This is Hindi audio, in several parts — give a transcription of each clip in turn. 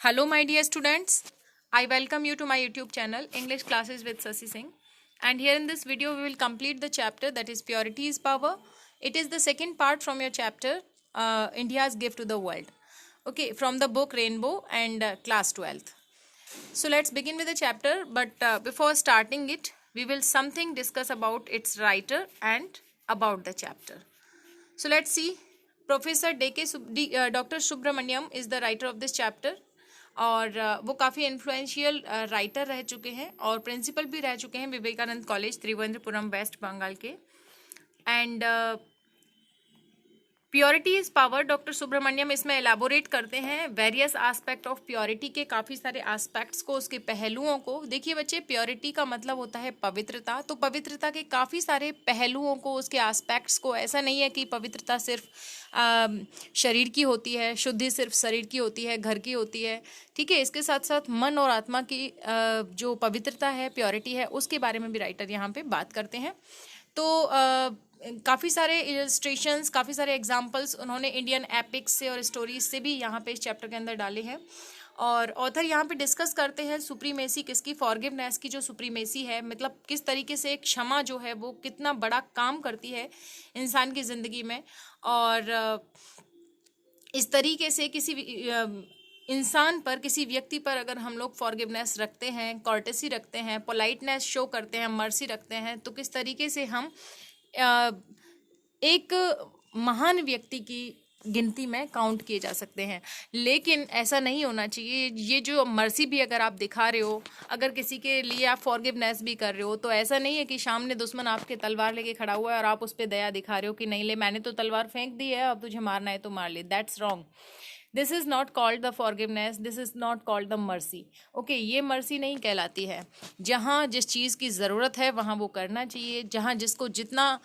Hello, my dear students. I welcome you to my YouTube channel, English Classes with Sasi Singh. And here in this video, we will complete the chapter that is Purity is Power. It is the second part from your chapter, India's Gift to the World. Okay, from the book Rainbow and class 12th. So let's begin with the chapter. But before starting it, we will something discuss about its writer and about the chapter. So let's see. Professor Dr. Subramaniam is the writer of this chapter. और वो काफ़ी इन्फ्लुएंशियल राइटर रह चुके हैं और प्रिंसिपल भी रह चुके हैं विवेकानंद कॉलेज त्रिवेंद्रपुरम वेस्ट बंगाल के। And purity is power, doctor Subramaniam इसमें एलाबोरेट करते हैं वेरियस एस्पेक्ट ऑफ प्योरिटी के, काफ़ी सारे एस्पेक्ट्स को, उसके पहलुओं को। देखिए बच्चे, प्योरिटी का मतलब होता है पवित्रता, तो पवित्रता के काफ़ी सारे पहलुओं को, उसके एस्पेक्ट्स को। ऐसा नहीं है कि पवित्रता सिर्फ शरीर की होती है, शुद्धि सिर्फ शरीर की होती है, घर की होती है, ठीक है। इसके साथ साथ मन और आत्मा की जो पवित्रता है, प्योरिटी है, उसके बारे में भी राइटर यहाँ पे बात करते हैं। तो काफ़ी सारे इलस्ट्रेशंस, काफ़ी सारे एग्जाम्पल्स उन्होंने इंडियन एपिक्स से और स्टोरीज से भी यहाँ पे इस चैप्टर के अंदर डाले हैं। और ऑथर यहाँ पे डिस्कस करते हैं सुप्रीमेसी किसकी, फॉरगिवनेस की जो सुप्रीमेसी है, मतलब किस तरीके से क्षमा जो है वो कितना बड़ा काम करती है इंसान की ज़िंदगी में। और इस तरीके से किसी इंसान पर, किसी व्यक्ति पर अगर हम लोग फॉरगिवनेस रखते हैं, कॉर्टेसी रखते हैं, पोलाइटनेस शो करते हैं, मर्सी रखते हैं, तो किस तरीके से हम एक महान व्यक्ति की गिनती में काउंट किए जा सकते हैं। लेकिन ऐसा नहीं होना चाहिए। ये जो मर्सी भी अगर आप दिखा रहे हो, अगर किसी के लिए आप फॉरगिवनेस भी कर रहे हो, तो ऐसा नहीं है कि सामने दुश्मन आपके तलवार लेके खड़ा हुआ है और आप उस पर दया दिखा रहे हो कि नहीं ले, मैंने तो तलवार फेंक दी है, अब तुझे मारना है तो मार ले। That's wrong. This is not called the forgiveness, this is not called the mercy. Okay, ये मर्सी नहीं कहलाती है। जहाँ जिस चीज़ की ज़रूरत है वहाँ वो करना चाहिए। जहाँ जिसको जितना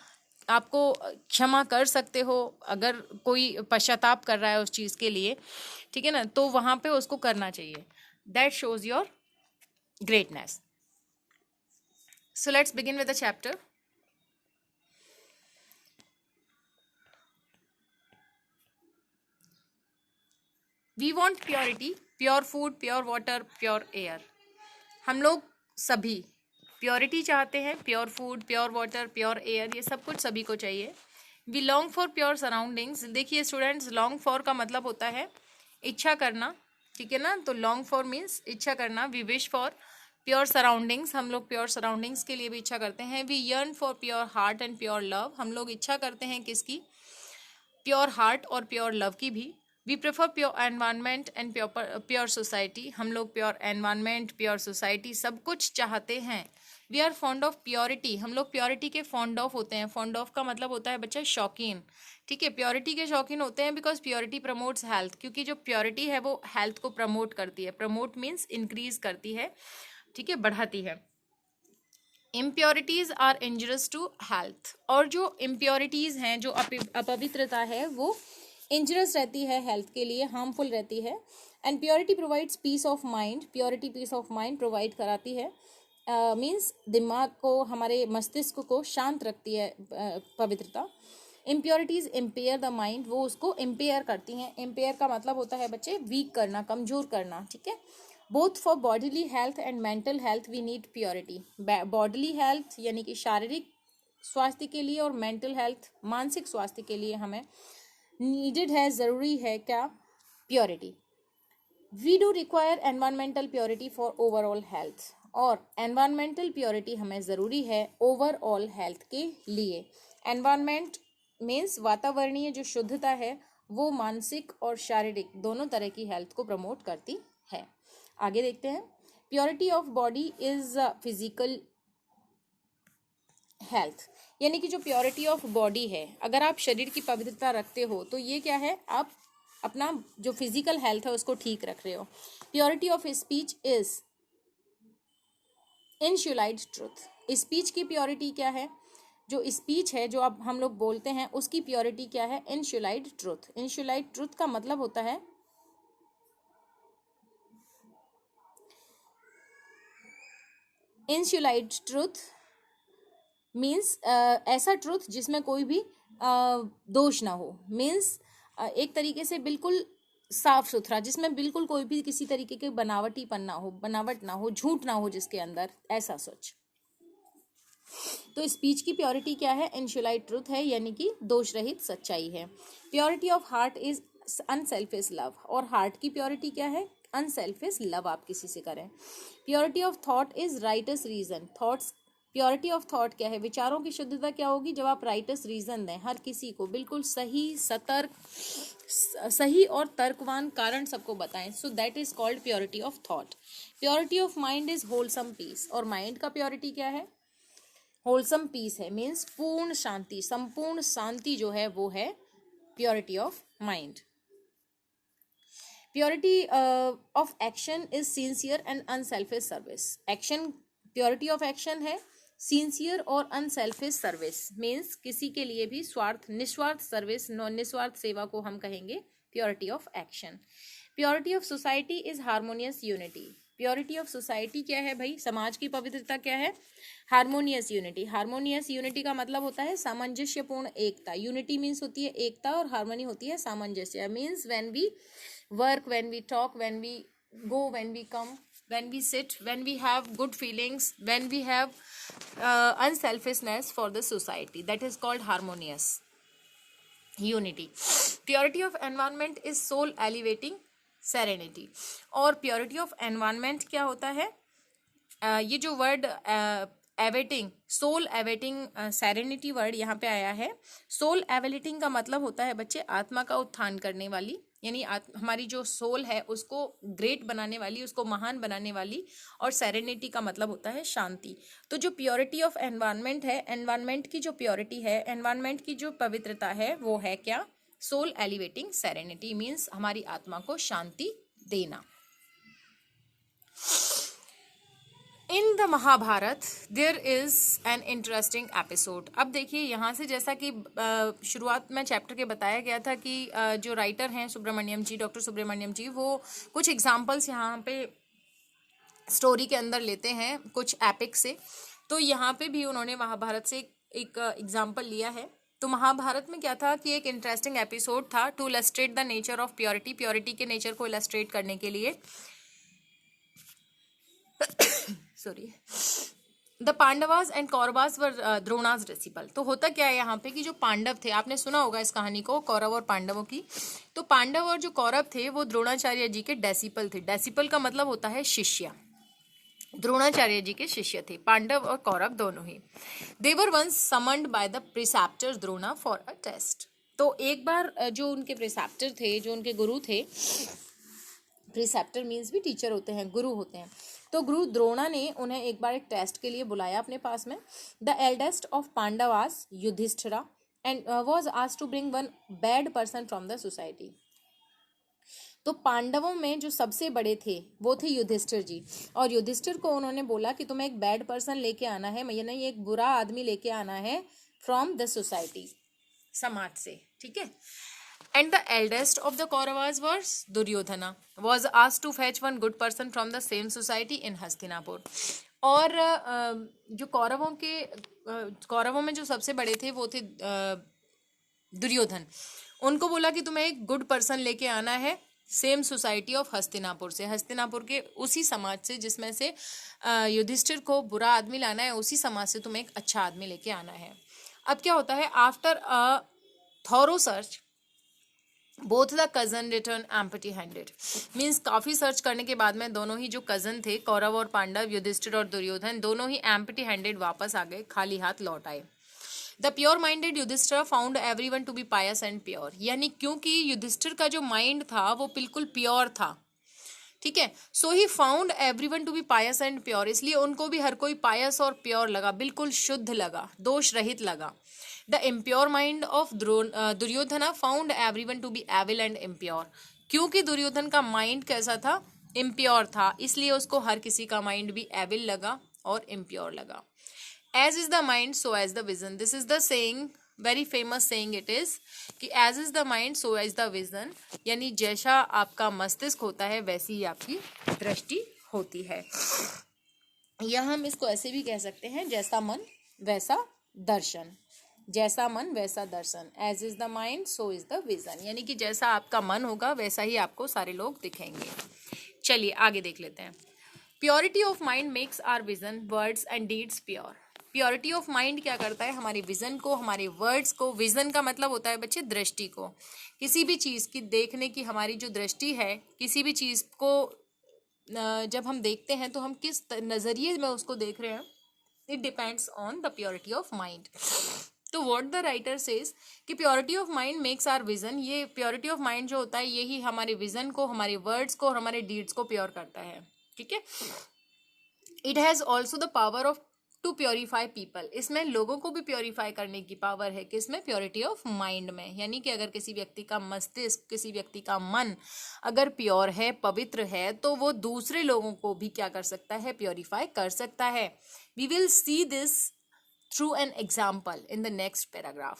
आपको क्षमा कर सकते हो, अगर कोई पश्चाताप कर रहा है उस चीज़ के लिए, ठीक है ना, तो वहाँ पे उसको करना चाहिए। That shows your greatness. So let's begin with the chapter. We want purity, pure food, pure water, pure air. हम लोग सभी प्योरिटी चाहते हैं, pure food, pure water, pure air, ये सब कुछ सभी को चाहिए। We long for pure surroundings. देखिए स्टूडेंट्स, लॉन्ग फॉर का मतलब होता है इच्छा करना, ठीक है ना। तो लॉन्ग फॉर मीन्स इच्छा करना। We wish for pure surroundings, हम लोग प्योर सराउंडिंग्स के लिए भी इच्छा करते हैं। We yearn for pure heart and pure love. हम लोग इच्छा करते हैं किसकी? प्योर हार्ट और प्योर लव की भी। We prefer pure environment and pure society. हम लोग प्योर एनवायरनमेंट, प्योर सोसाइटी सब कुछ चाहते हैं। We are fond of purity. हम लोग प्योरिटी के फॉन्ड ऑफ होते हैं। फॉन्ड ऑफ का मतलब होता है बच्चा शौकीन, ठीक है। प्योरिटी के शौकीन होते हैं बिकॉज प्योरिटी प्रमोट्स हेल्थ, क्योंकि जो प्योरिटी है वो हेल्थ को प्रमोट करती है। प्रमोट मीन्स इंक्रीज करती है, ठीक है, बढ़ाती है। Impurities are injurious to health. और जो इम्प्योरिटीज हैं, जो अपवित्रता है, वो इंजरियस रहती है हेल्थ के लिए, हार्मफुल रहती है। And purity provides peace of mind. Purity peace of mind provide कराती है, मीन्स दिमाग को, हमारे मस्तिष्क को शांत रखती है पवित्रता। इम्प्योरिटीज इम्पेयर द माइंड, वो उसको इम्पेयर करती हैं। इम्पेयर का मतलब होता है बच्चे वीक करना, कमजोर करना, ठीक है। Both for bodily health and mental health we need purity. Bodily health यानी कि शारीरिक स्वास्थ्य के लिए, और मेंटल हेल्थ मानसिक स्वास्थ्य के लिए हमें नीडेड है, ज़रूरी है क्या? Purity. We do require environmental purity for overall health. और एनवायरमेंटल प्योरिटी हमें ज़रूरी है ओवरऑल हेल्थ के लिए। एनवायरमेंट मीन्स वातावरणीय जो शुद्धता है, वो मानसिक और शारीरिक दोनों तरह की हेल्थ को प्रमोट करती है। आगे देखते हैं। Purity of body is physical health, यानी कि जो प्योरिटी ऑफ बॉडी है, अगर आप शरीर की पवित्रता रखते हो तो ये क्या है? आप अपना जो फिजिकल हेल्थ है उसको ठीक रख रहे हो। Purity of speech is insulated truth. Speech की प्योरिटी क्या है? जो स्पीच है, जो अब हम लोग बोलते हैं, उसकी प्योरिटी क्या है? इनशुलाइड ट्रुथ। इनशुलाइड ट्रुथ का मतलब होता है इनशुलाइड ट्रुथ मीन्स ऐसा ट्रुथ जिसमें कोई भी दोष ना हो। मीन्स एक तरीके से बिल्कुल साफ सुथरा, जिसमें बिल्कुल कोई भी किसी तरीके के बनावटीपन ना हो, बनावट ना हो, झूठ ना हो जिसके अंदर, ऐसा सच। तो स्पीच की प्योरिटी क्या है? इनशुलाइट ट्रुथ है, यानी कि दोष रहित सच्चाई है। Purity of heart is unselfish love, और हार्ट की प्योरिटी क्या है? अनसेल्फिश लव आप किसी से करें। Purity of thought is righteous reason, thoughts, purity of thought क्या है? विचारों की शुद्धता क्या होगी? जब आप राइटस रीजन दें, हर किसी को बिल्कुल सही, सतर्क, सही और तर्कवान कारण सबको बताएं, so that is called purity of thought. Purity of mind is wholesome peace, और माइंड का प्योरिटी क्या है? होलसम पीस है, मीन्स पूर्ण शांति, संपूर्ण शांति जो है वो है purity of mind. Purity of action is sincere and unselfish service, action, purity of action है सिंसियर और अनसेल्फिश सर्विस, मीन्स किसी के लिए भी निस्वार्थ सर्विस, निस्वार्थ सेवा को हम कहेंगे purity of action. Purity of society is harmonious unity, purity of society क्या है भाई? समाज की पवित्रता क्या है? Harmonious unity. हार्मोनियस यूनिटी का मतलब होता है सामंजस्यपूर्ण एकता। यूनिटी मीन्स होती है एकता, और हार्मनी होती है सामंजस्य। Means when we work, when we talk, when we go, when we come, when we sit, when we have good feelings, when we have unselfishness for the society, that is called harmonious unity. Purity of environment is soul elevating serenity, और purity of environment क्या होता है? ये जो वर्ड एवेटिंग, सोल एवेटिंग सेरेनिटी वर्ड यहाँ पे आया है। सोल एवेटिंग का मतलब होता है बच्चे आत्मा का उत्थान करने वाली, यानी हमारी जो सोल है उसको ग्रेट बनाने वाली, उसको महान बनाने वाली, और सेरेनिटी का मतलब होता है शांति। तो जो प्योरिटी ऑफ एनवायरनमेंट है, एनवायरनमेंट की जो प्योरिटी है, एनवायरनमेंट की जो पवित्रता है, वो है क्या? सोल एलिवेटिंग सेरेनिटी, मीन्स हमारी आत्मा को शांति देना। In the Mahabharata there is an interesting episode. अब देखिए यहाँ से, जैसा कि शुरुआत में चैप्टर के बताया गया था कि जो राइटर हैं सुब्रमण्यम जी, डॉक्टर सुब्रमण्यम जी, वो कुछ एग्जाम्पल्स यहाँ पे स्टोरी के अंदर लेते हैं कुछ एपिक से। तो यहाँ पे भी उन्होंने महाभारत से एक एग्जाम्पल लिया है। तो महाभारत में क्या था कि एक इंटरेस्टिंग एपिसोड था to illustrate the nature of purity, purity के नेचर को इलस्ट्रेट करने के लिए। Sorry, the Pandavas and Kauravas were Drona's disciple. तो होता क्या है यहाँ पे कि जो पांडव थे, आपने सुना होगा इस कहानी को, कौरव और पांडवों की। तो पांडव और जो कौरव थे वो द्रोणाचार्य जी के डेसिपल थे। डेसिपल का मतलब होता है शिष्य। द्रोणाचार्य जी के शिष्य थे पांडव और कौरव दोनों ही। They were once summoned by the preceptor Drona for a test. तो एक बार जो उनके प्रिसेप्टर थे, जो उनके गुरु थे, प्रिसेप्टर मीन्स भी टीचर होते हैं, गुरु होते हैं, तो गुरु द्रोणा ने उन्हें एक बार एक टेस्ट के लिए बुलाया अपने पास में। The eldest of Pandavas Yudhishthira and was asked to bring one bad person from the society. तो पांडवों में जो सबसे बड़े थे वो थे युधिष्ठिर जी, और युधिष्ठिर को उन्होंने बोला कि तुम्हें एक बैड पर्सन लेके आना है, यानी एक बुरा आदमी लेके आना है फ्रॉम द सोसाइटी, समाज से, ठीक है। And the eldest of the Kauravas was Duryodhana was asked to fetch one good person from the same society in Hastinapur. और जो कौरवों में जो सबसे बड़े थे वो थे दुर्योधन। उनको बोला कि तुम्हें एक गुड पर्सन लेके आना है सेम सोसाइटी ऑफ हस्तिनापुर से, हस्तिनापुर के उसी समाज से जिसमें से युधिष्ठिर को बुरा आदमी लाना है, उसी समाज से तुम्हें एक अच्छा आदमी लेके आना है। अब क्या होता है, after a thorough search both the cousin return empty handed, means काफी सर्च करने के बाद में दोनों ही जो कजन थे, कौरव और पांडव, युधिष्ठिर और दुर्योधन, दोनों ही एम्प्टी हैंडेड वापस आ गए, खाली हाथ लौट आए। The pure minded Yudhishthira found everyone to be pious and pure, यानी क्योंकि युधिष्ठिर का जो माइंड था वो बिल्कुल प्योर था, ठीक है। So he found everyone to be pious and pure, इसलिए उनको भी हर कोई पायस और प्योर लगा, बिल्कुल शुद्ध लगा, दोष रहित लगा। The impure mind of Duryodhana found everyone to be evil and impure, क्योंकि दुर्योधन का माइंड कैसा था, इम्प्योर था, इसलिए उसको हर किसी का माइंड भी एविल लगा और इम्प्योर लगा। As is the mind so as the vision, this is the saying, very famous saying it is कि as is the mind so as the vision, यानी जैसा आपका मस्तिष्क होता है वैसी ही आपकी दृष्टि होती है, या हम इसको ऐसे भी कह सकते हैं जैसा मन वैसा दर्शन, जैसा मन वैसा दर्शन, as is the mind so is the vision, यानी कि जैसा आपका मन होगा वैसा ही आपको सारे लोग दिखेंगे। चलिए आगे देख लेते हैं। Purity of mind makes our vision, words and deeds pure. Purity of mind क्या करता है, हमारे विजन को, हमारे वर्ड्स को, विजन का मतलब होता है बच्चे दृष्टि को, किसी भी चीज़ की देखने की हमारी जो दृष्टि है, किसी भी चीज़ को जब हम देखते हैं तो हम किस नज़रिए में उसको देख रहे हैं, it depends on the purity of mind. तो व्हाट द राइटर सेज कि purity of mind makes our vision, ये प्योरिटी ऑफ माइंड जो होता है यही हमारे विजन को, हमारे वर्ड्स को और हमारे डीड्स को प्योर करता है। ठीक है। It has also the power of to purify people, इसमें लोगों को भी प्योरीफाई करने की पावर है, किसमें, प्योरिटी ऑफ माइंड में। यानी कि अगर किसी व्यक्ति का मस्तिष्क, किसी व्यक्ति का मन अगर प्योर है, पवित्र है, तो वो दूसरे लोगों को भी क्या कर सकता है, प्योरीफाई कर सकता है। We will see this through an example in the next paragraph.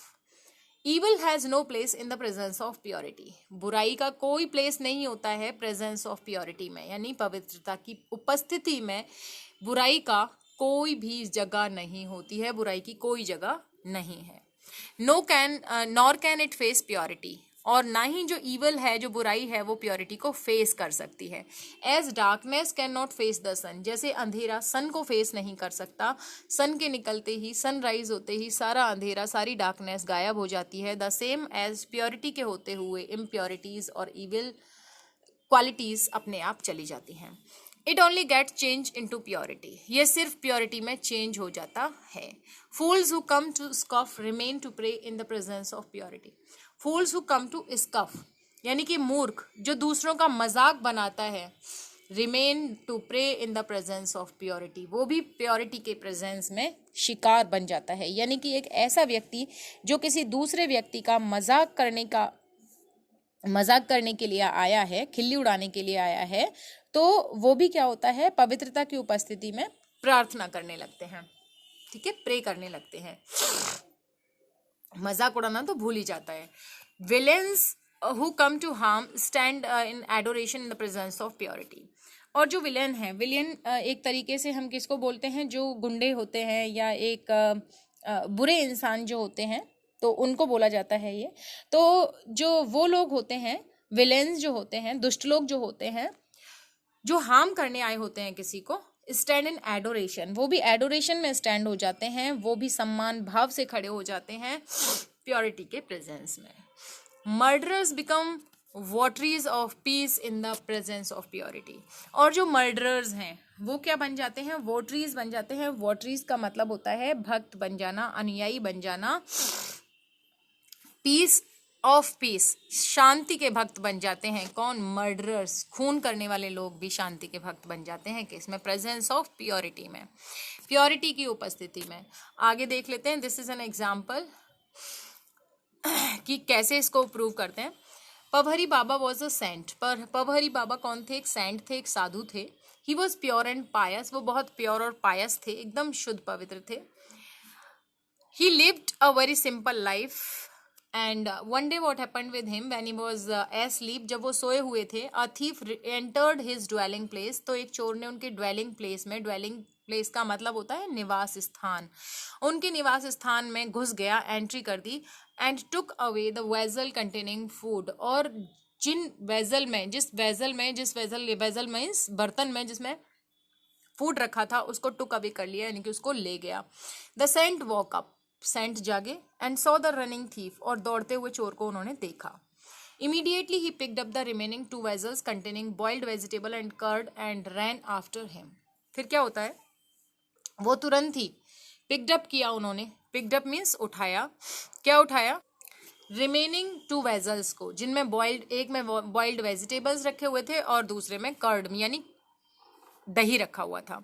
Evil has no place in the presence of purity, बुराई का कोई प्लेस नहीं होता है प्रेजेंस ऑफ प्योरिटी में, यानी पवित्रता की उपस्थिति में बुराई का कोई भी जगह नहीं होती है, बुराई की कोई जगह नहीं है। Nor can it face purity, और ना ही जो ईवल है, जो बुराई है, वो प्योरिटी को फेस कर सकती है। As darkness can not face the sun, जैसे अंधेरा सन को फेस नहीं कर सकता, सन के निकलते ही, सनराइज होते ही सारा अंधेरा, सारी डार्कनेस गायब हो जाती है। द सेम एज प्योरिटी के होते हुए इम्प्योरिटीज और ईविल क्वालिटीज अपने आप चली जाती हैं। It only get change into purity, ये सिर्फ प्योरिटी में चेंज हो जाता है। Fools who come to scoff remain to pray in the presence of purity. Fools who come to scoff, यानी कि मूर्ख जो दूसरों का मजाक बनाता है, remain to pray in the presence of purity, वो भी प्योरिटी के प्रेजेंस में शिकार बन जाता है। यानी कि एक ऐसा व्यक्ति जो किसी दूसरे व्यक्ति का मजाक करने के लिए आया है, खिल्ली उड़ाने के लिए आया है, तो वो भी क्या होता है, पवित्रता की उपस्थिति में प्रार्थना करने लगते हैं। ठीक है, प्रे करने लगते हैं, मजाक उड़ाना तो भूल ही जाता है। Villains who come to harm stand in adoration in the presence of purity. और जो विलेन है, विलेन एक तरीके से हम किसको बोलते हैं, जो गुंडे होते हैं या एक बुरे इंसान जो होते हैं, तो उनको बोला जाता है ये। तो जो वो लोग होते हैं, विलेंस जो होते हैं, दुष्ट लोग जो होते हैं, जो हार्म करने आए होते हैं किसी को, स्टैंड इन एडोरेशन, वो भी एडोरेशन में स्टैंड हो जाते हैं, वो भी सम्मान भाव से खड़े हो जाते हैं प्योरिटी के प्रेजेंस में। Murderers become votaries of peace in the presence of purity. और जो मर्डरर्स हैं वो क्या बन जाते हैं, वॉटरीज बन जाते हैं। वॉटरीज का मतलब होता है भक्त बन जाना, अनुयायी बन जाना। पीस ऑफ पीस, शांति के भक्त बन जाते हैं। कौन, मर्डरर्स, खून करने वाले लोग भी शांति के भक्त बन जाते हैं, किसमें, प्रेजेंस ऑफ प्योरिटी में, प्योरिटी की उपस्थिति में। आगे देख लेते हैं, दिस इज एन एग्जाम्पल कि कैसे इसको प्रूव करते हैं। पवहरी बाबा वॉज अ सेंट, पर पवहरी बाबा कौन थे, एक सेंट थे, एक साधु थे। ही वॉज प्योर एंड पायस, वो बहुत प्योर और पायस थे, एकदम शुद्ध पवित्र थे। ही lived a very simple life and one day what happened with him when he was asleep, जब वो सोए हुए थे, a thief entered his dwelling place, तो एक चोर ने उनके ड्वेलिंग प्लेस में, ड्वेलिंग प्लेस का मतलब होता है निवास स्थान, उनके निवास स्थान में घुस गया, एंट्री कर दी, and took away the vessel containing food, और जिन वेजल में, जिस वेजल मीन्स बर्तन में जिसमें फूड रखा था, उसको टुक अवे कर लिया, यानी कि उसको ले गया। The saint woke up, saint जागे, and saw the running thief, और दौड़ते हुए चोर को उन्होंने देखा। इमीडिएटली ही picked up the remaining 2 vessels containing boiled vegetable and curd and ran after him. फिर क्या होता है, वो तुरंत ही पिक्ड अप किया उन्होंने, पिक्ड अप मीन्स उठाया, क्या उठाया, रिमेनिंग 2 वेजल्स को, जिनमें बॉइल्ड, एक में बॉइल्ड वेजिटेबल्स रखे हुए थे और दूसरे में कर्ड यानी दही रखा हुआ था।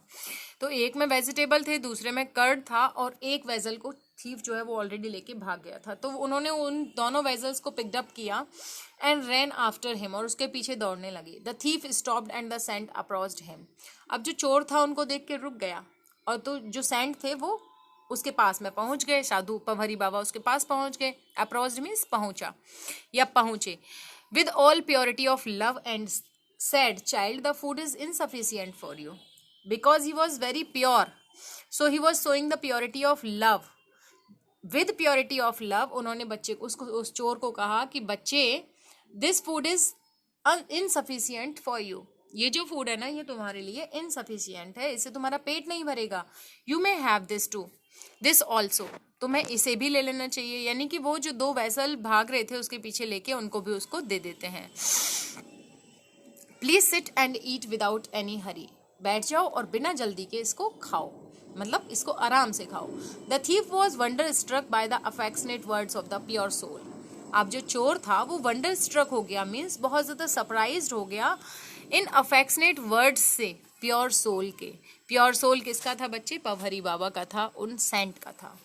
तो एक में वेजिटेबल थे, दूसरे में कर्ड था, और एक वेजल को थीफ जो है वो ऑलरेडी लेके भाग गया था। तो उन्होंने उन दोनों वेजल्स को पिक्ड अप किया एंड रैन आफ्टर हिम, और उसके पीछे दौड़ने लगे। The thief stopped and the saint approached him. अब जो चोर था उनको देख के रुक गया, और तो जो सेंट थे वो उसके पास में पहुंच गए, साधु पवहरी बाबा उसके पास पहुंच गए। अप्रोच्ड मीन्स पहुंचा या पहुंचे। With all purity of love and said, child, the food is insufficient for you. Because he was very pure, so he was showing the purity of love. With purity of love, उन्होंने बच्चे को, उसको, उस चोर को कहा कि बच्चे, this food is insufficient for you, ये जो फूड है ना ये तुम्हारे लिए इनसफिशियंट है, इससे तुम्हारा पेट नहीं भरेगा, you may have this too, this also, तुम्हें इसे भी ले लेना चाहिए। यानी कि वो जो दो वैसल भाग रहे थे उसके पीछे लेके उनको भी उसको दे देते हैं। Please sit and eat without any hurry, बैठ जाओ और बिना जल्दी के इसको खाओ, मतलब इसको आराम से खाओ। The thief was wonder struck by the affectionate words of the pure soul, अब जो चोर था वो वंडर स्ट्रक हो गया, मीन्स बहुत ज़्यादा सरप्राइज हो गया इन अफेक्शनेट वर्ड्स से प्योर सोल के। प्योर सोल किसका था बच्चे? पवहरी बाबा का था, उन सेंट का था।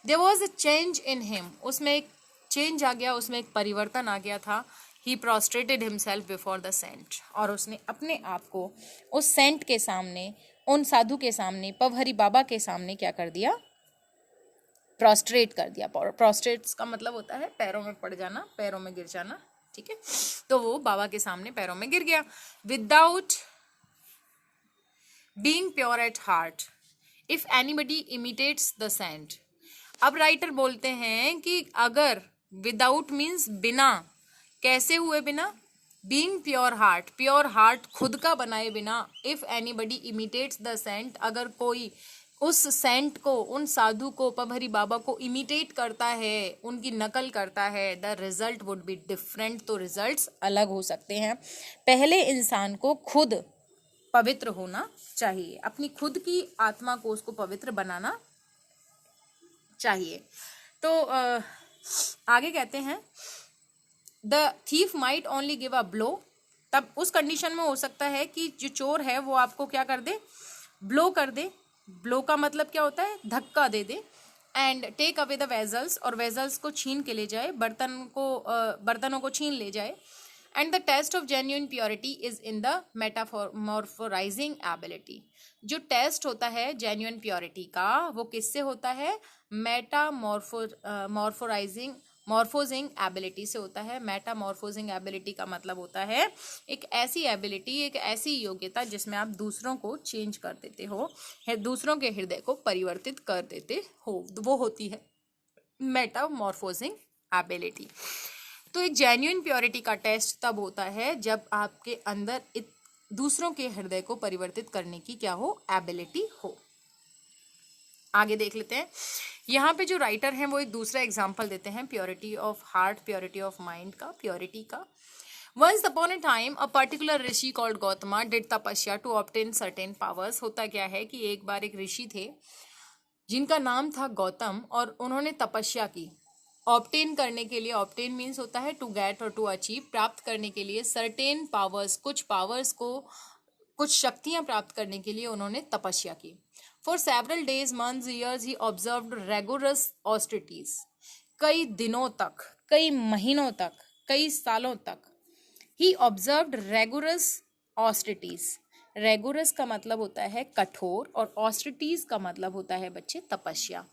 There was a change in him, उसमें एक चेंज आ गया, उसमें एक परिवर्तन आ गया था। ही प्रोस्ट्रेटेड हिमसेल्फ बिफोर द सेंट, और उसने अपने आप को उस सेंट के सामने, उन साधु के सामने, पवहरी बाबा के सामने क्या कर दिया? प्रोस्ट्रेट कर दिया। प्रोस्ट्रेट्स का मतलब होता है पैरों में पड़ जाना, पैरों में गिर जाना, ठीक है। तो वो बाबा के सामने पैरों में गिर गया। Without being pure at heart, if anybody imitates the saint, अब राइटर बोलते हैं कि अगर, विदाउट मीन्स बिना, कैसे हुए बिना? Being pure heart, pure heart खुद का बनाए बिना, if anybody imitates the saint, अगर कोई उस सेंट को, उन साधु को, पवहरी बाबा को इमिटेट करता है, उनकी नकल करता है, the result would be different, तो रिजल्ट्स अलग हो सकते हैं। पहले इंसान को खुद पवित्र होना चाहिए, अपनी खुद की आत्मा को उसको पवित्र बनाना चाहिए। तो आगे कहते हैं the thief might only give a blow, तब उस कंडीशन में हो सकता है कि जो चोर है वो आपको क्या कर दे? ब्लो कर दे। ब्लो का मतलब क्या होता है? धक्का दे दे। And take away the vessels, और वेजल्स को छीन के ले जाए, बर्तनों को छीन ले जाए। And the test of genuine purity is in the metamorphosing ability, जो टेस्ट होता है जेन्युइन प्योरिटी का वो किससे होता है? मॉर्फोजिंग एबिलिटी से होता है। मेटामॉर्फोजिंग एबिलिटी का मतलब होता है एक ऐसी एबिलिटी, एक ऐसी योग्यता जिसमें आप दूसरों को चेंज कर देते हो, दूसरों के हृदय को परिवर्तित कर देते हो, वो होती है मेटामॉर्फोजिंग एबिलिटी। तो एक जेन्युइन प्योरिटी का टेस्ट तब होता है जब आपके अंदर दूसरों के हृदय को परिवर्तित करने की क्या हो? एबिलिटी हो। आगे देख लेते हैं, यहाँ पे जो राइटर हैं वो एक दूसरा एग्जाम्पल देते हैं purity of heart, purity of mind का, प्योरिटी का। Once upon a time, a particular Rishi called Gautama did तपस्या to obtain certain powers। होता क्या है कि एक बार एक ऋषि थे जिनका नाम था गौतम, और उन्होंने तपस्या की ऑब्टेन करने के लिए। ऑब्टेन मीन्स होता है टू गेट और टू अचीव, प्राप्त करने के लिए। सर्टेन पावर्स, कुछ पावर्स को, कुछ शक्तियां प्राप्त करने के लिए उन्होंने तपस्या की। For several days, months, years he observed rigorous austerities, कई दिनों तक, कई महीनों तक, कई सालों तक। He observed rigorous austerities, rigorous का मतलब होता है कठोर, और ऑस्टिटीज का मतलब होता है बच्चे तपस्या।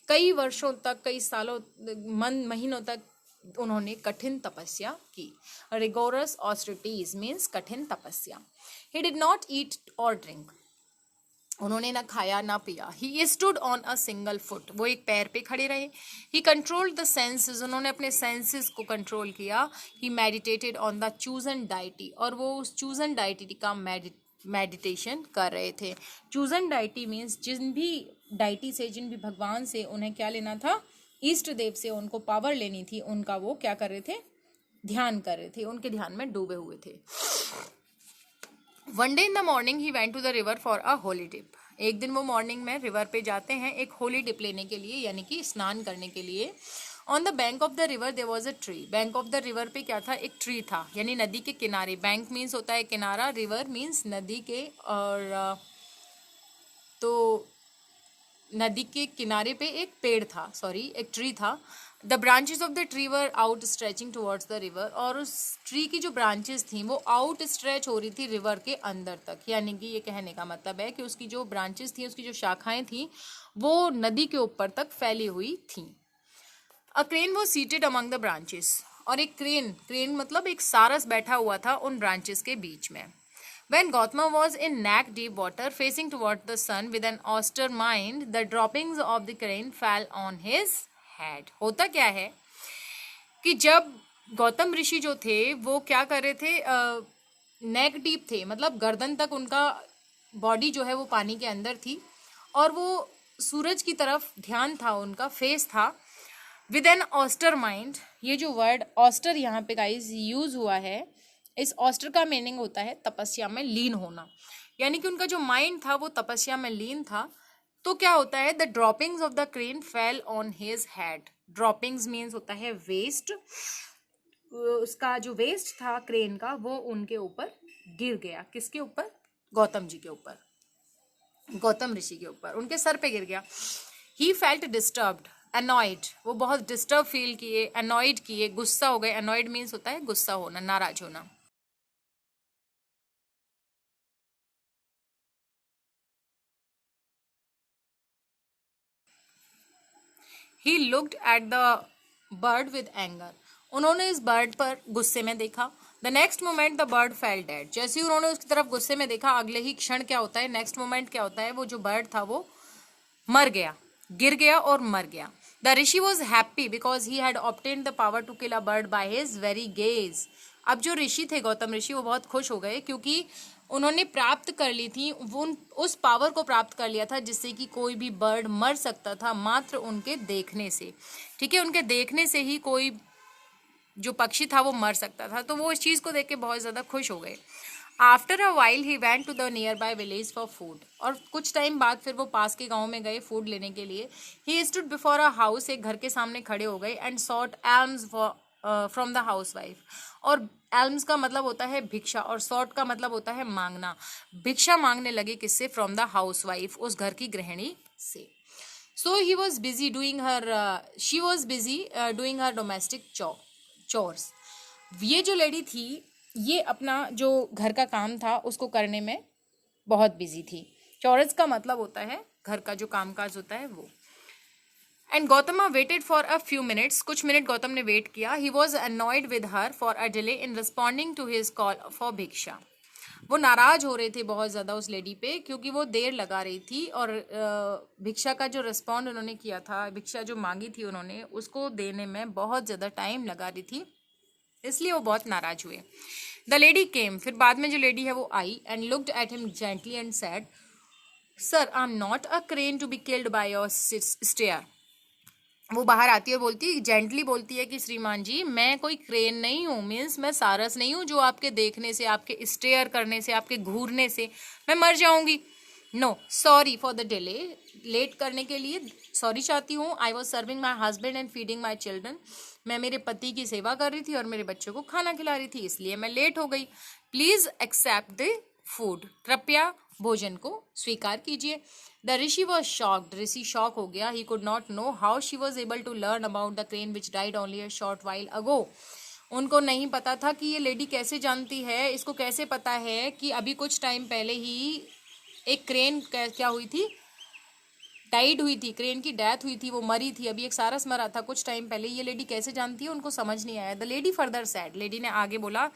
कई वर्षों तक, कई सालों, महीनों तक उन्होंने कठिन तपस्या की। रिगोरस ऑस्टिटीज मीन्स कठिन तपस्या। ही डिड नॉट ईट और ड्रिंक, उन्होंने ना खाया ना पिया। He stood on a single foot, वो एक पैर पे खड़े रहे। ही कंट्रोल्ड द सेंसेस, उन्होंने अपने सेंसेस को कंट्रोल किया। He meditated on the chosen deity, और वो उस चूजन डाइटी का मेडिटेशन कर रहे थे। चूजन डाइटी मीन्स जिन भी डाइटी से, जिन भी भगवान से उन्हें क्या लेना था? इष्ट देव से उनको पावर लेनी थी, उनका वो क्या कर रहे थे? ध्यान कर रहे थे, उनके ध्यान में डूबे हुए थे। One day in the morning he went to the river for a holy dip, एक दिन वो मॉर्निंग में रिवर पे जाते हैं एक होली डिप लेने के लिए, यानी कि स्नान करने के लिए। On the bank of the river there was a tree, bank of the river पे क्या था? एक ट्री था, यानी नदी के किनारे। बैंक मीन्स होता है किनारा, रिवर मीन्स नदी के, और तो नदी के किनारे पे एक पेड़ था, सॉरी एक ट्री था। The branches of the tree were out stretching towards the river, और उस ट्री की जो ब्रांचेस थी वो आउट स्ट्रेच हो रही थी रिवर के अंदर तक, यानी कि ये कहने का मतलब है कि उसकी जो ब्रांचेस थी, उसकी जो शाखाएं थी, वो नदी के ऊपर तक फैली हुई थी। A crane was seated among the branches, और एक क्रेन मतलब एक सारस बैठा हुआ था उन ब्रांचेस के बीच में। When Gautama was in neck deep water, facing toward the sun with an austere mind, the droppings of the crane fell on his head. होता क्या है कि जब गौतम ऋषि जो थे वो क्या कर रहे थे, नेक डीप थे, मतलब गर्दन तक उनका बॉडी जो है वो पानी के अंदर थी और वो सूरज की तरफ ध्यान था, उनका फेस था विद एन ऑस्टर माइंड. ये जो वर्ड ऑस्टर यहाँ पे गाइस यूज हुआ है, इस ऑस्टर का मीनिंग होता है तपस्या में लीन होना, यानी कि उनका जो माइंड था वो तपस्या में लीन था. तो क्या होता है, the droppings of the crane fell on his head. Droppings means होता है वेस्ट. उसका जो वेस्ट था क्रेन का वो उनके ऊपर गिर गया. किसके ऊपर? गौतम जी के ऊपर, गौतम ऋषि के ऊपर, उनके सर पे गिर गया. ही फेल्ट डिस्टर्ब्ड, अनॉयड, वो बहुत डिस्टर्ब फील किए, अनॉयड किए, गुस्सा हो गए. अनॉयड मीन्स होता है गुस्सा होना, नाराज होना. He looked at the bird with anger. उन्होंने इस बर्ड पर गुस्से में देखा. The next moment the bird fail dead. जैसे ही उन्होंने उसकी तरफ गुस्से में देखा, अगले ही क्षण क्या होता है, नेक्स्ट मोमेंट क्या होता है, वो जो बर्ड था वो मर गया, गिर गया और मर गया. The rishi was happy because he had obtained the power to kill a bird by his very gaze. अब जो ऋषि थे, गौतम ऋषि, वो बहुत खुश हो गए क्योंकि उन्होंने प्राप्त कर ली थी, वो उस पावर को प्राप्त कर लिया था जिससे कि कोई भी बर्ड मर सकता था मात्र उनके देखने से. ठीक है, उनके देखने से ही कोई जो पक्षी था वो मर सकता था. तो वो इस चीज़ को देख के बहुत ज़्यादा खुश हो गए. After a while he went to the nearby village for food. और कुछ टाइम बाद फिर वो पास के गांव में गए फूड लेने के लिए. He stood before a house, एक घर के सामने खड़े हो गए. And sought alms from the housewife. और एल्म्स का मतलब होता है भिक्षा और सॉट का मतलब होता है मांगना. भिक्षा मांगने लगे किससे? फ्रॉम द हाउस वाइफ, उस घर की गृहिणी से. So he was busy doing her she was busy doing her domestic chores. ये जो लेडी थी ये अपना जो घर का काम था उसको करने में बहुत बिजी थी. चौरस का मतलब होता है घर का जो कामकाज होता है वो. And Gautama waited for a few minutes. कुछ मिनट गौतम ने वेट किया. He was annoyed with her for a delay in responding to his call for भिक्षा. वो नाराज हो रहे थे बहुत ज़्यादा उस लेडी पे क्योंकि वो देर लगा रही थी और भिक्षा का जो रिस्पॉन्ड उन्होंने किया था, भिक्षा जो मांगी थी उन्होंने, उसको देने में बहुत ज़्यादा टाइम लगा रही थी, इसलिए वो बहुत नाराज हुए. The lady came. फिर बाद में जो लेडी है वो आई and looked at him gently and said, sir I am not a crane to be killed by your stare. वो बाहर आती है, बोलती जेंटली बोलती है कि श्रीमान जी मैं कोई क्रेन नहीं हूँ, मीन्स मैं सारस नहीं हूँ जो आपके देखने से, आपके स्टेयर करने से, आपके घूरने से मैं मर जाऊंगी. No, sorry for the delay, late करने के लिए सॉरी चाहती हूँ. I was serving my husband and feeding my children. मैं मेरे पति की सेवा कर रही थी और मेरे बच्चों को खाना खिला रही थी, इसलिए मैं लेट हो गई. प्लीज एक्सेप्ट द फूड, कृपया भोजन को स्वीकार कीजिए. The rishi was shocked. ऋषि शॉक हो गया. He could not know how she was able to learn about the crane which died only a short while ago. उनको नहीं पता था कि ये लेडी कैसे जानती है, इसको कैसे पता है कि अभी कुछ टाइम पहले ही एक क्रेन क्या हुई थी, डाइड हुई थी, क्रेन की डेथ हुई थी, वो मरी थी, अभी एक सारस मरा था कुछ टाइम पहले. ये लेडी कैसे जानती है, उनको समझ नहीं आया. The lady further sad. Lady ने आगे बोला,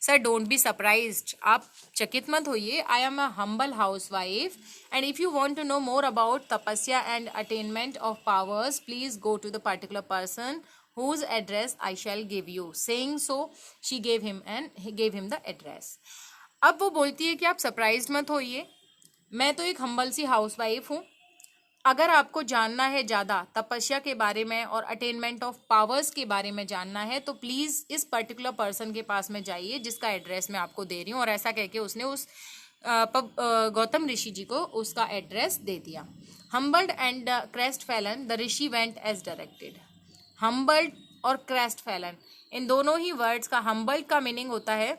सर डोंट बी सरप्राइज्ड, आप चकित मत होइए. I am a humble housewife and if you want to know more about tapasya and attainment of powers please go to the particular person whose address I shall give you. Saying so, she gave him the address. अब वो बोलती है कि आप सरप्राइज मत होइए, मैं तो एक हम्बल सी हाउस वाइफ हूँ. अगर आपको जानना है ज़्यादा तपस्या के बारे में और अटेनमेंट ऑफ पावर्स के बारे में जानना है तो प्लीज़ इस पर्टिकुलर पर्सन के पास में जाइए जिसका एड्रेस मैं आपको दे रही हूँ. और ऐसा कह के उसने उस गौतम ऋषि जी को उसका एड्रेस दे दिया. Humbled and crestfallen the rishi went as directed. Humbled और क्रेस्ट फैलन, इन दोनों ही वर्ड्स का, हम्बल्ड का मीनिंग होता है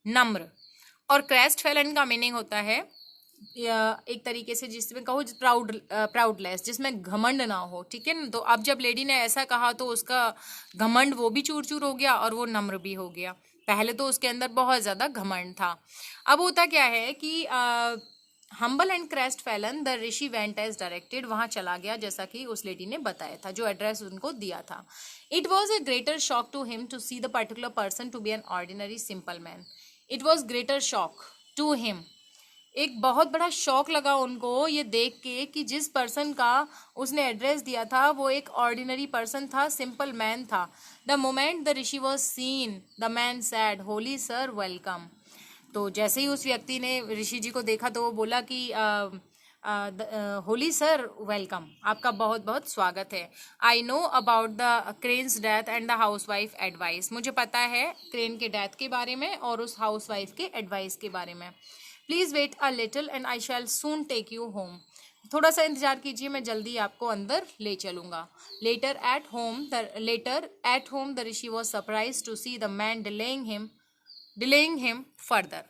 नम्र। और क्रेस्ट फेलन का मीनिंग होता है एक तरीके से जिसमें कहो प्राउडलेस, जिसमें घमंड ना हो, ठीक है ना। तो अब जब लेडी ने ऐसा कहा तो उसका घमंड वो भी चूर चूर हो गया और वो नम्र भी हो गया। पहले तो उसके अंदर बहुत ज्यादा घमंड था। अब होता क्या है कि humble and crestfallen the rishi went as directed, वहां चला गया जैसा कि उस लेडी ने बताया था, जो एड्रेस उनको दिया था। It was a greater shock to him to see the particular person to be an ordinary simple man. It was greater shock to him, एक बहुत बड़ा शौक लगा उनको ये देख के कि जिस पर्सन का उसने एड्रेस दिया था वो एक ऑर्डिनरी पर्सन था, सिंपल मैन था। The moment the rishi was seen the man sad Holi sir welcome. तो जैसे ही उस व्यक्ति ने ऋषि जी को देखा तो वो बोला कि होली सर वेलकम, आपका बहुत बहुत स्वागत है। I know about the cranes death and the house wife advice, मुझे पता है क्रेन के डेथ के बारे में और उस हाउस वाइफ के एडवाइस के बारे में। Please wait a little and I shall soon take you home, थोड़ा सा इंतजार कीजिए, मैं जल्दी आपको अंदर ले चलूंगा। Later at home the rishi was surprise to see the man delaying him further.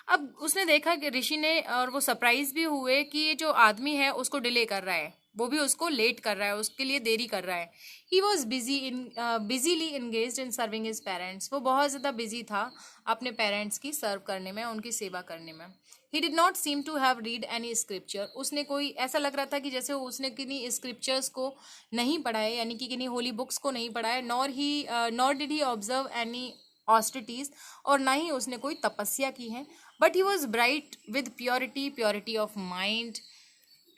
अब उसने देखा कि ऋषि ने, और वो सरप्राइज भी हुए कि ये जो आदमी है उसको डिले कर रहा है, वो भी उसको लेट कर रहा है, उसके लिए देरी कर रहा है। He was busily engaged in serving his parents, वो बहुत ज़्यादा बिजी था अपने पेरेंट्स की सर्व करने में, उनकी सेवा करने में। He did not seem to have read any scripture, उसने कोई ऐसा लग रहा था कि जैसे उसने किन्हीं स्क्रिप्चर्स को नहीं पढ़ा है, यानी कि किन्हीं होली बुक्स को नहीं पढ़ा है। Nor did he observe any austerities, और ना ही उसने कोई तपस्या की है। But he was bright with purity of mind,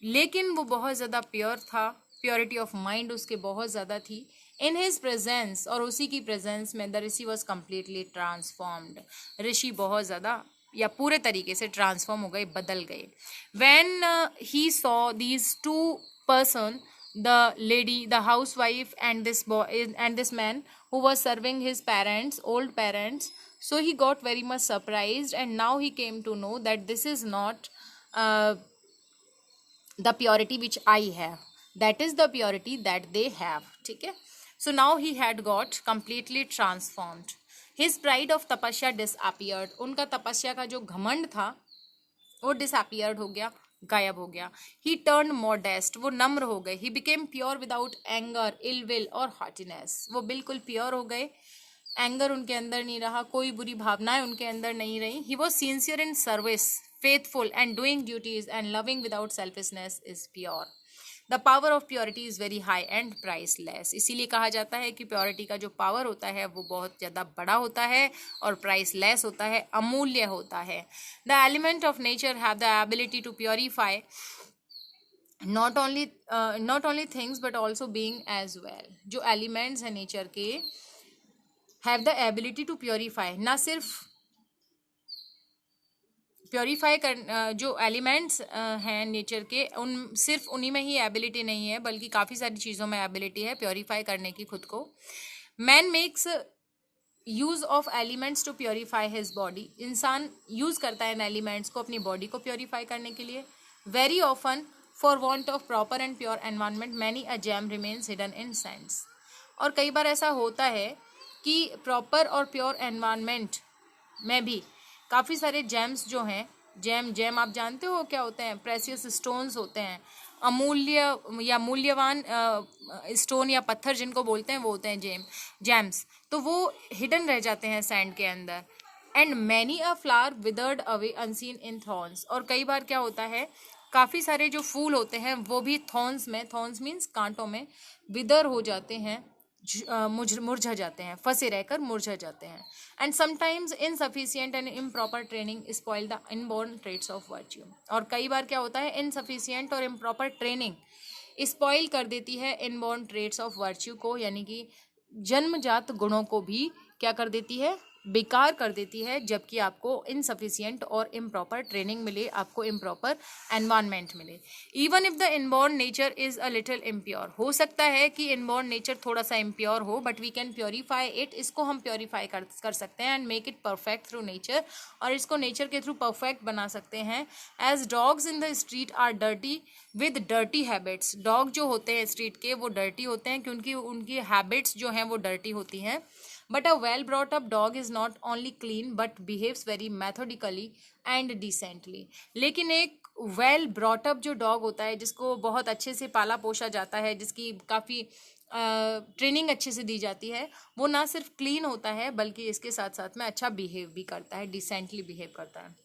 लेकिन वो बहुत ज़्यादा प्योर था, प्योरिटी ऑफ माइंड उसके बहुत ज़्यादा थी। इन हिज प्रेजेंस, और उसी की प्रेजेंस में the rishi was completely transformed, ऋषि बहुत ज़्यादा या पूरे तरीके से ट्रांसफॉर्म हो गए, बदल गए। When he saw these two person, the lady, the housewife, and this boy and this man who was serving his parents, old parents, so he got very much surprised, and now he came to know that this is not uh, the purity which I have, that is the purity that they have, ठीक है। So now he had got completely transformed. His pride of tapasya disappeared, उनका तपस्या का जो घमंड था वो डिसअपियर्ड हो गया, गायब हो गया। ही टर्न मॉडेस्ट, वो नम्र हो गए। He became pure without anger, ill will और हॉटीनेस, वो बिल्कुल प्योर हो गए, एंगर उनके अंदर नहीं रहा, कोई बुरी भावनाएं उनके अंदर नहीं रही। He was sincere in service, faithful and doing duties and loving without selfishness is pure. The power of purity is very high and priceless, इसीलिए कहा जाता है कि प्योरिटी का जो पावर होता है वो बहुत ज़्यादा बड़ा होता है और प्राइसलेस होता है, अमूल्य होता है। The element of nature have the ability to purify not only things but also being as well, जो एलिमेंट्स हैं नेचर के have the ability to purify, ना सिर्फ प्योरीफाई कर, जो एलिमेंट्स हैं नेचर के, उन सिर्फ उन्हीं में ही एबिलिटी नहीं है बल्कि काफ़ी सारी चीज़ों में एबिलिटी है प्योरीफाई करने की खुद को। Man makes use of elements to purify his body, इंसान यूज़ करता है इन एलिमेंट्स को अपनी बॉडी को प्योरीफाई करने के लिए। Very often for want of proper and pure environment many a jam remains hidden in sense, और कई बार ऐसा होता है कि प्रॉपर और प्योर एनवायरनमेंट में भी काफ़ी सारे जेम्स जो हैं, जेम आप जानते हो क्या होते हैं? प्रेशियस स्टोन्स होते हैं, अमूल्य या मूल्यवान स्टोन या पत्थर जिनको बोलते हैं वो होते हैं जेम्स, तो वो हिडन रह जाते हैं सैंड के अंदर। And many a flower withered away unseen in thorns, और कई बार क्या होता है काफ़ी सारे जो फूल होते हैं वो भी थॉर्न्स में, थॉर्न्स मीन्स कांटों में, विदर हो जाते हैं, मुरझा जाते हैं, फंसे रहकर मुरझा जाते हैं। And sometimes insufficient and improper training spoil the inborn traits of virtue, और कई बार क्या होता है इनसफिशियंट और इम्प्रॉपर ट्रेनिंग स्पॉइल कर देती है इनबॉर्न ट्रेट्स ऑफ वर्च्यू को, यानी कि जन्मजात गुणों को भी क्या कर देती है, बेकार कर देती है, जबकि आपको इनसफिशियंट और इम्प्रॉपर ट्रेनिंग मिले, आपको इम्प्रॉपर एनवायरनमेंट मिले। Even if the inborn nature is a little impure, हो सकता है कि इनबॉर्न नेचर थोड़ा सा इम्प्योर हो, but we can purify it, इसको हम प्योरीफाई कर सकते हैं and make it perfect through nature, और इसको नेचर के थ्रू परफेक्ट बना सकते हैं। As dogs in the street are dirty with dirty habits, dog जो होते हैं स्ट्रीट के वो डर्टी होते हैं क्योंकि उनकी हैबिट्स जो हैं वो डर्टी होती हैं, but a well brought up dog is not only clean but behaves very methodically and decently. लेकिन एक वेल ब्रॉट अप जो डॉग होता है, जिसको बहुत अच्छे से पाला पोसा जाता है, जिसकी काफ़ी ट्रेनिंग अच्छे से दी जाती है, वो ना सिर्फ क्लीन होता है बल्कि इसके साथ साथ में अच्छा बिहेव भी करता है, डिसेंटली बिहेव करता है।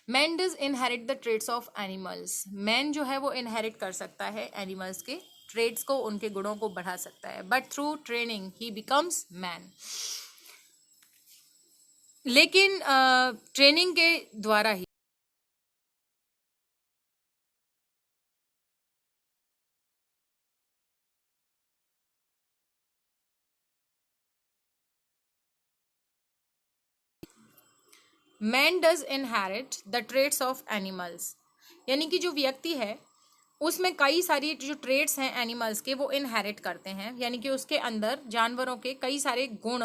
Man does inherit the traits of animals. Man जो है वो इनहेरिट कर सकता है एनिमल्स के ट्रेड्स को, उनके गुणों को बढ़ा सकता है, but through training he becomes man. लेकिन ट्रेनिंग के द्वारा ही man does inherit the traits of animals, यानी कि जो व्यक्ति है उसमें कई सारी जो ट्रेड्स हैं एनिमल्स के वो इनहेरिट करते हैं, यानी कि उसके अंदर जानवरों के कई सारे गुण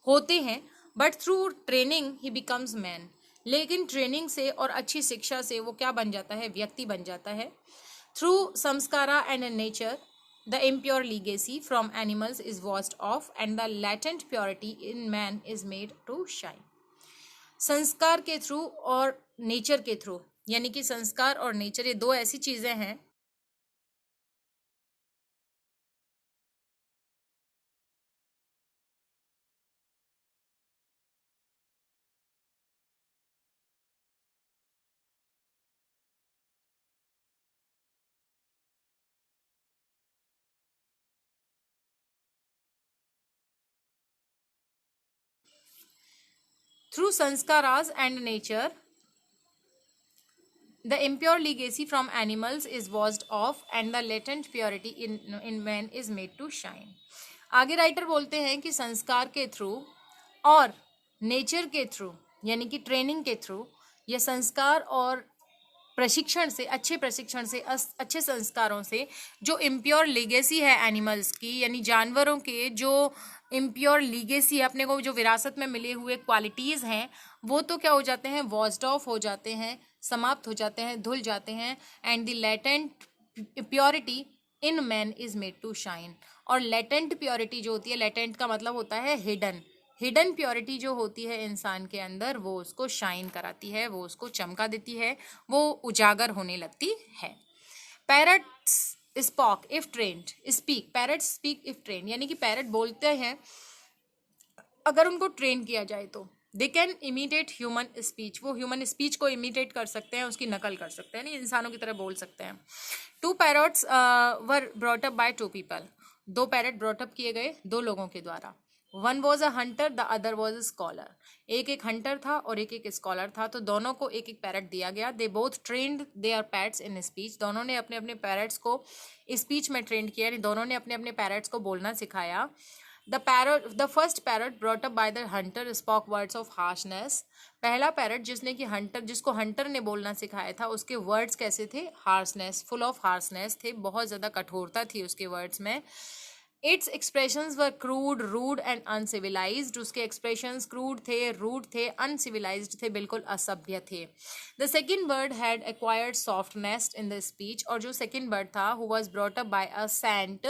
होते हैं, but through training he becomes man. लेकिन ट्रेनिंग से और अच्छी शिक्षा से वो क्या बन जाता है, व्यक्ति बन जाता है। Through sanskara and nature the impure legacy from animals is washed off and the latent purity in man is made to shine. संस्कार के थ्रू और नेचर के थ्रू, यानी कि संस्कार और नेचर ये दो ऐसी चीजें हैं through sanskaras and nature the impure legacy from animals is washed off and the latent purity in man is made to shine। आगे राइटर बोलते हैं कि संस्कार के थ्रू और नेचर के थ्रू, यानी कि ट्रेनिंग के थ्रू, या संस्कार और प्रशिक्षण से, अच्छे प्रशिक्षण से, अच्छे संस्कारों से जो इम्प्योर लीगेसी है एनिमल्स की, यानी जानवरों के जो इम्प्योर लीगेसी है, अपने को जो विरासत में मिले हुए क्वालिटीज़ हैं, वो तो क्या हो जाते हैं, वॉश्ड ऑफ हो जाते हैं, समाप्त हो जाते हैं, धुल जाते हैं। And the latent purity in man is made to shine. और लेटेंट प्योरिटी जो होती है, लेटेंट का मतलब होता है हिडन, हिडन प्योरिटी जो होती है इंसान के अंदर, वो उसको शाइन कराती है, वो उसको चमका देती है, वो उजागर होने लगती है। Parrots spoke if trend speak, parrots speak if trend, यानी कि पैरट बोलते हैं अगर उनको ट्रेन किया जाए तो। They can imitate human speech, वो ह्यूमन स्पीच को इमिटेट कर सकते हैं, उसकी नकल कर सकते हैं, नहीं इंसानों की तरह बोल सकते हैं। Two parrots were brought up by two people, दो पैरट ब्रॉट अप किए गए दो लोगों के द्वारा। One was a hunter the other was a scholar, एक एक हंटर था और एक एक स्कॉलर था, तो दोनों को एक एक पैरट दिया गया। They both trained their pets in speech, दोनों ने अपने अपने पैरट्स को स्पीच में ट्रेंड किया, यानी दोनों ने अपने अपने पैरट्स को बोलना सिखाया। The first parrot brought up by the hunter spoke words of harshness, पहला पैरट जिसने कि हंटर, जिसको हंटर ने बोलना सिखाया था, उसके वर्ड्स कैसे थे, हार्सनेस, फुल ऑफ हार्सनेस थे, बहुत ज़्यादा कठोरता थी उसके वर्ड्स में। Its expressions were crude rude and uncivilized, उसके एक्सप्रेशंस क्रूड थे, रूड थे, अनसिविलाइज्ड थे, बिल्कुल असभ्य थे। The second bird had acquired softness in the speech, और जो सेकेंड बर्ड था who was brought up by a saint,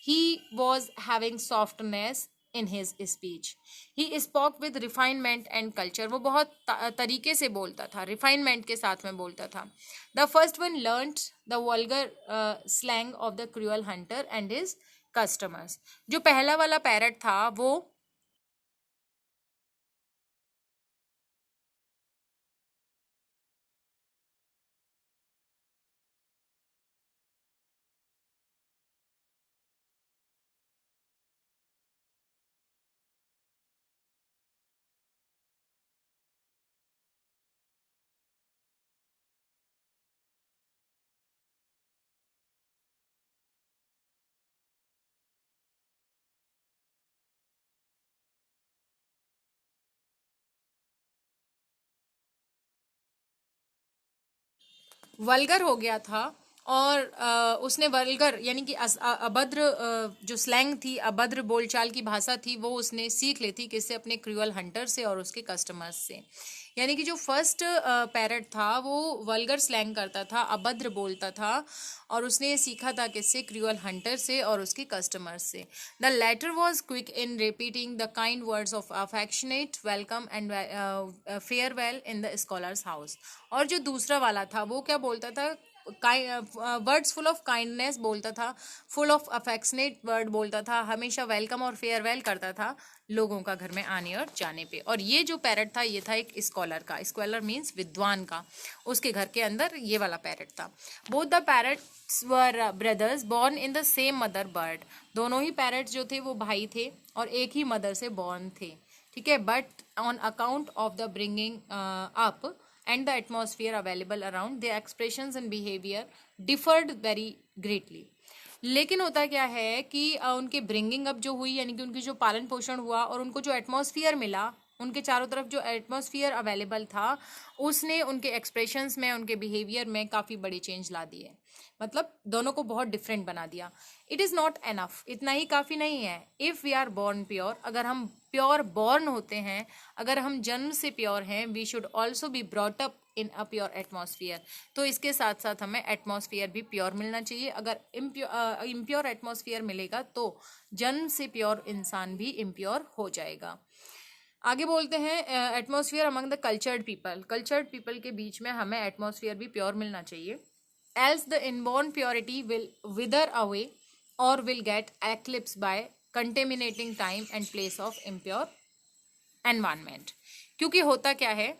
he was having softness in his speech. He spoke with refinement and culture, वो बहुत तरीके से बोलता था, रिफाइनमेंट के साथ में बोलता था। The first one learned the vulgar slang of the cruel Hunter and his customers, जो पहला वाला पैरट था वो वल्गर हो गया था और उसने वल्गर यानी कि अभद्र जो स्लैंग थी, अभद्र बोलचाल की भाषा थी, वो उसने सीख ली थी किससे? अपने क्रूअल हंटर से और उसके कस्टमर्स से। यानी कि जो फर्स्ट पैरट था वो वल्गर स्लैंग करता था, अभद्र बोलता था, और उसने ये सीखा था किससे? क्रूअल हंटर से और उसके कस्टमर्स से। The latter was quick in repeating the kind words of affectionate welcome and farewell in the scholar's house. और जो दूसरा वाला था वो क्या बोलता था? वर्ड्स फुल ऑफ काइंडनेस बोलता था, फुल ऑफ अफेक्शनेट वर्ड बोलता था, हमेशा वेलकम और फेयरवेल करता था लोगों का घर में आने और जाने पे। और ये जो पैरट था ये था एक स्कॉलर का, स्कॉलर मीन्स विद्वान का, उसके घर के अंदर ये वाला पैरट था। Both the parrots were brothers born in the same mother bird. दोनों ही पैरट्स जो थे वो भाई थे और एक ही मदर से बॉर्न थे, ठीक है। But on account of the bringing up and the atmosphere available around, their expressions and behavior differed very greatly. लेकिन होता क्या है कि उनके ब्रिंगिंग अप जो हुई, यानी कि उनकी जो पालन पोषण हुआ और उनको जो एटमॉस्फियर मिला, उनके चारों तरफ जो एटमॉस्फियर अवेलेबल था, उसने उनके एक्सप्रेशंस में, उनके बिहेवियर में काफ़ी बड़ी चेंज ला दी है। मतलब दोनों को बहुत डिफरेंट बना दिया। इट इज़ नॉट एनफ, इतना ही काफ़ी नहीं है। If we are born pure, अगर हम प्योर बॉर्न होते हैं, अगर हम जन्म से प्योर हैं, we should also be brought up in a pure atmosphere. तो इसके साथ साथ हमें एटमॉस्फियर भी प्योर मिलना चाहिए। अगर इम्प्योर एटमॉस्फियर मिलेगा तो जन्म से प्योर इंसान भी इम्प्योर हो जाएगा। आगे बोलते हैं atmosphere among the cultured people. Cultured people के बीच में हमें एटमॉस्फियर भी प्योर मिलना चाहिए। Else the inborn purity will wither away और will get eclipse by contaminating time and place of impure environment. क्योंकि होता क्या है,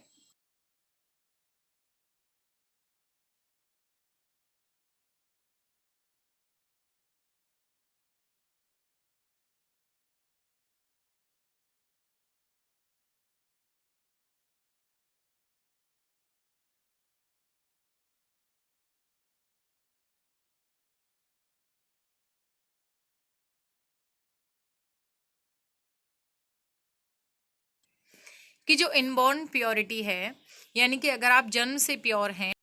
कि जो इनबॉर्न प्योरिटी है, यानी कि अगर आप जन्म से प्योर हैं,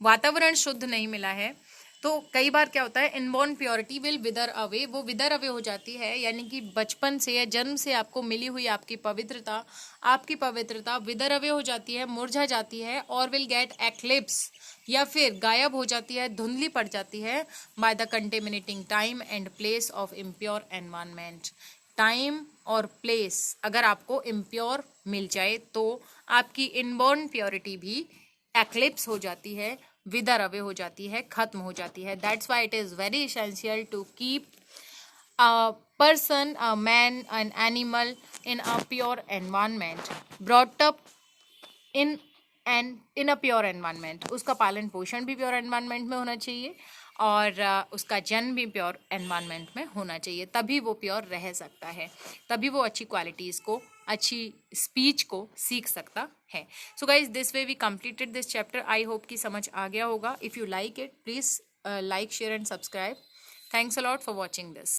वातावरण शुद्ध नहीं मिला है, तो कई बार क्या होता है, inborn purity will wither away, वो विदर अवे हो जाती है। यानी कि बचपन से या जन्म से आपको मिली हुई आपकी पवित्रता विदर अवे हो जाती है, मुरझा जाती है, और विल गेट एक्लिप्स, या फिर गायब हो जाती है, धुंधली पड़ जाती है, by the contaminating time and place of impure environment. Time और प्लेस अगर आपको इम्प्योर मिल जाए तो आपकी इनबॉर्न प्योरिटी भी एक्लिप्स हो जाती है, विदर अवे हो जाती है, खत्म हो जाती है। That's why it is very essential to keep a person, a man, an animal in a pure environment, brought up in in a pure environment. उसका पालन पोषण भी प्योर एनवायरनमेंट में होना चाहिए और उसका जन्म भी प्योर एनवायरनमेंट में होना चाहिए, तभी वो प्योर रह सकता है, तभी वो अच्छी क्वालिटीज़ को, अच्छी स्पीच को सीख सकता है। So guys, this way we completed this chapter. I hope कि समझ आ गया होगा। If you like it, please like, share and subscribe. Thanks a lot for watching this.